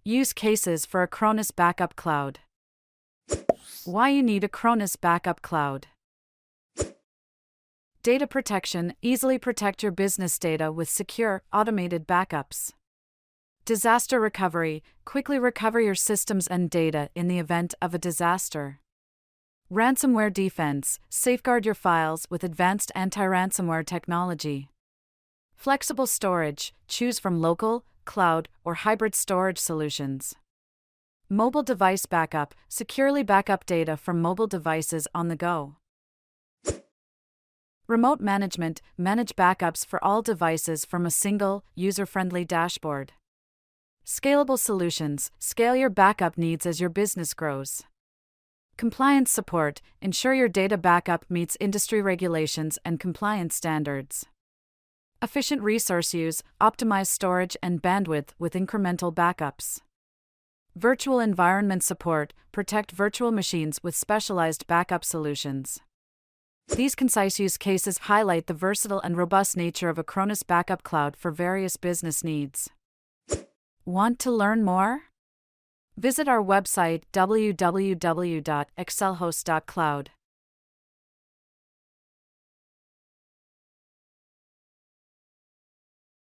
Use cases for Acronis Backup Cloud. Why you need Acronis Backup Cloud. Data protection. Easily protect your business data with secure, automated backups. Disaster recovery. Quickly recover your systems and data in the event of a disaster. Ransomware defense. Safeguard your files with advanced anti-ransomware technology. Flexible storage. Choose from local, cloud, or hybrid storage solutions. Mobile device backup. Securely backup data from mobile devices on the go. Remote management. Manage backups for all devices from a single, user-friendly dashboard. Scalable solutions. Scale your backup needs as your business grows. Compliance support. Ensure your data backup meets industry regulations and compliance standards. Efficient resource use. Optimize storage and bandwidth with incremental backups. Virtual environment support. Protect virtual machines with specialized backup solutions. These concise use cases highlight the versatile and robust nature of Acronis Backup Cloud for various business needs. Want to learn more? Visit our website www.excelhost.cloud.